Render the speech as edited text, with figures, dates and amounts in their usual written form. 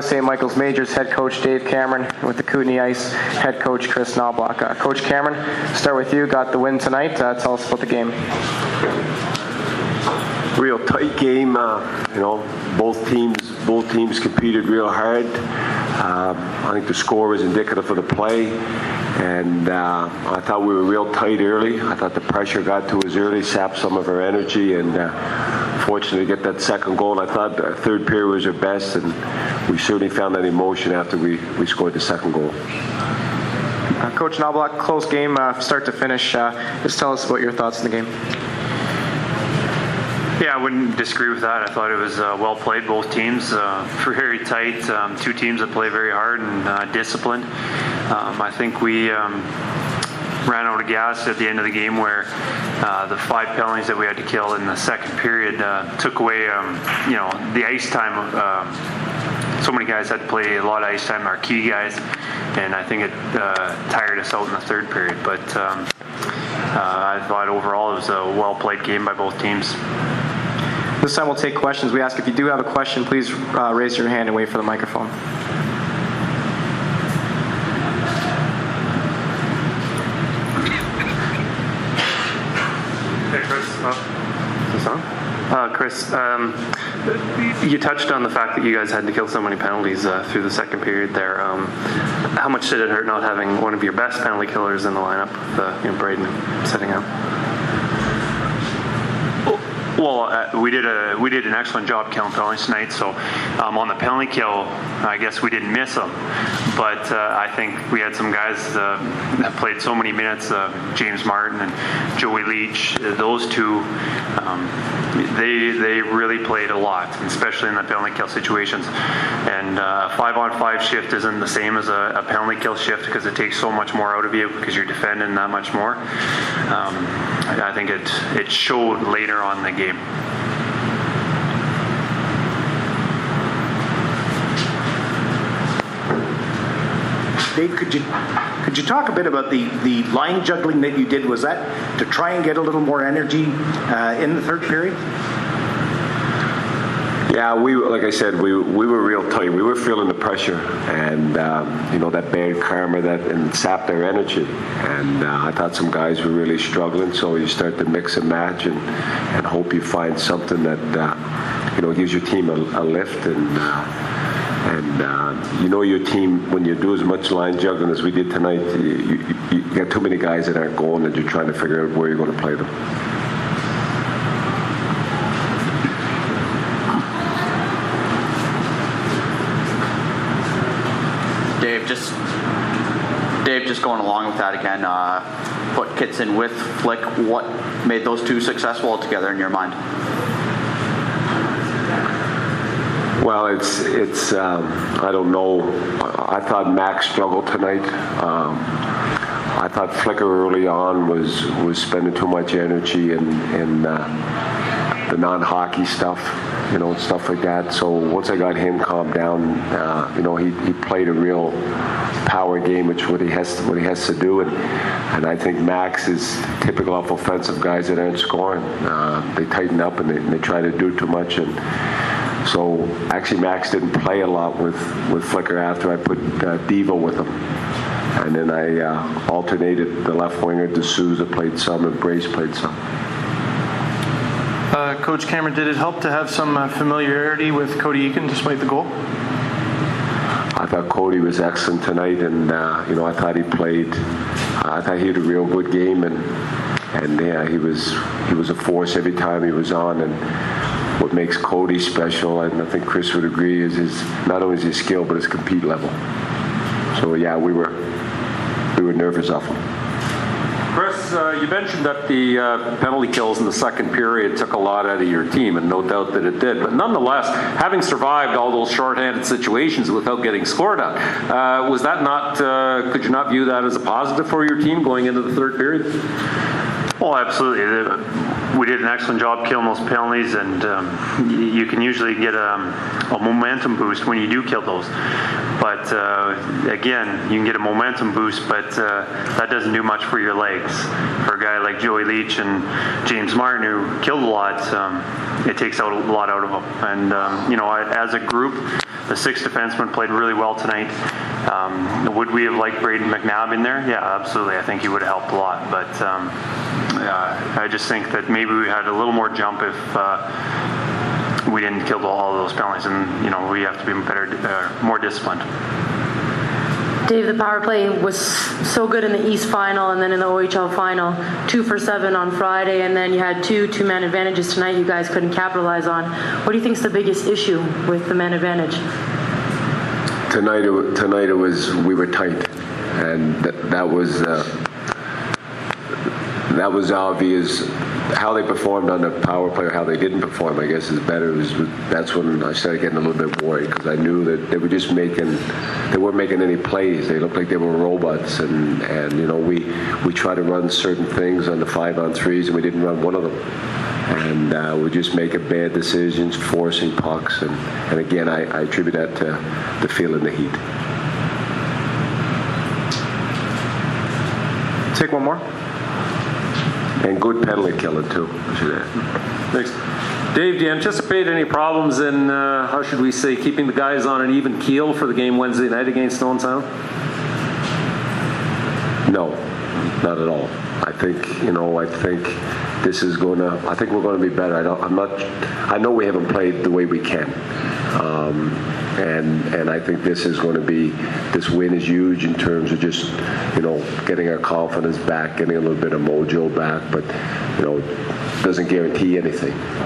St. Michael's Majors head coach Dave Cameron, and with the Kootenay Ice head coach Kris Knoblauch. Coach Cameron, start with you. Got the win tonight. Tell us about the game. Real tight game. Both teams competed real hard. I think the score was indicative of the play, and I thought we were real tight early. I thought the pressure got to us early, sapped some of our energy, and fortunately to get that second goal. I thought the third period was our best, and we certainly found that emotion after we scored the second goal. Coach Knoblauch, close game, start to finish. Just tell us about your thoughts in the game. Yeah, I wouldn't disagree with that. I thought it was well played, both teams. Very tight, two teams that play very hard and disciplined. I think we ran out of gas at the end of the game where the 5 penalties that we had to kill in the second period took away the ice time. So many guys had to play a lot of ice time, our key guys, and I think it tired us out in the third period. But I thought overall it was a well-played game by both teams. This time we'll take questions. We ask if you do have a question, please raise your hand and wait for the microphone. Hey, Kris. Is this on? Kris, you touched on the fact that you guys had to kill so many penalties through the second period there. How much did it hurt not having one of your best penalty killers in the lineup, Braden, setting out? Well, we did an excellent job killing penalties tonight. So on the penalty kill, I guess we didn't miss them. But I think we had some guys that played so many minutes. James Martin and Joey Leach, those two, they really played a lot, especially in the penalty kill situations. And a 5-on-5 shift isn't the same as a penalty kill shift because it takes so much more out of you because you're defending that much more. I think it showed later on in the game. Dave, could you talk a bit about the line juggling that you did? Was that to try and get a little more energy in the third period? Yeah, like I said, we were real tight. We were feeling the pressure, and that bad karma and sapped our energy. And I thought some guys were really struggling. So you start to mix and match and hope you find something that gives your team a lift. And your team, when you do as much line juggling as we did tonight, you got too many guys that aren't going, and you're trying to figure out where you're going to play them. Dave, just going along with that again, put Kitson with Flick. What made those two successful together in your mind? Well, it's I don't know. I thought Max struggled tonight. I thought Flicker early on was spending too much energy in the non-hockey stuff, stuff like that. So once I got him calmed down, he played a real power game, which what he has to do, and I think Max is typical of offensive guys that aren't scoring. They tighten up and they try to do too much, and so actually Max didn't play a lot with Flicker after I put Devo with him, and then I alternated the left winger. D'Souza played some and Brace played some. Coach Cameron, did it help to have some familiarity with Cody Eakin despite the goal? I thought Cody was excellent tonight, and I thought he played. I thought he had a real good game, and yeah, he was a force every time he was on. And what makes Cody special, and I think Kris would agree, is not only his skill but his compete level. So yeah, we were nervous of him. Kris, you mentioned that the penalty kills in the second period took a lot out of your team, and no doubt that it did. But nonetheless, having survived all those shorthanded situations without getting scored on, was that not? Could you not view that as a positive for your team going into the third period? Well, absolutely. we did an excellent job killing those penalties, and you can usually get a momentum boost when you do kill those. But again, you can get a momentum boost, but that doesn't do much for your legs. For a guy like Joey Leach and James Martin, who killed a lot, it takes out a lot out of them. And as a group, the 6 defensemen played really well tonight. Would we have liked Braden McNabb in there? Yeah, absolutely. I think he would have helped a lot. But I just think that maybe we had a little more jump if we didn't kill all of those penalties. And, we have to be more disciplined. Dave, the power play was so good in the East final and then in the OHL final, 2 for 7 on Friday, and then you had 2 two-man advantages tonight you guys couldn't capitalize on. What do you think is the biggest issue with the man advantage? Tonight it was we were tight, and that was obvious. How they performed on the power play or how they didn't perform, I guess, is better. That's when I started getting a little bit worried, because I knew that they weren't making any plays. They looked like they were robots, and we tried to run certain things on the 5-on-3s, and we didn't run one of them. And we're just making bad decisions, forcing pucks, and again, I attribute that to the feel in the heat. Take one more. And good penalty killing too. Thanks. Dave, do you anticipate any problems in, keeping the guys on an even keel for the game Wednesday night against Stone Sound? No, not at all. I think we're going to be better. I know we haven't played the way we can. And I think this win is huge in terms of just, getting our confidence back, getting a little bit of mojo back, but, doesn't guarantee anything.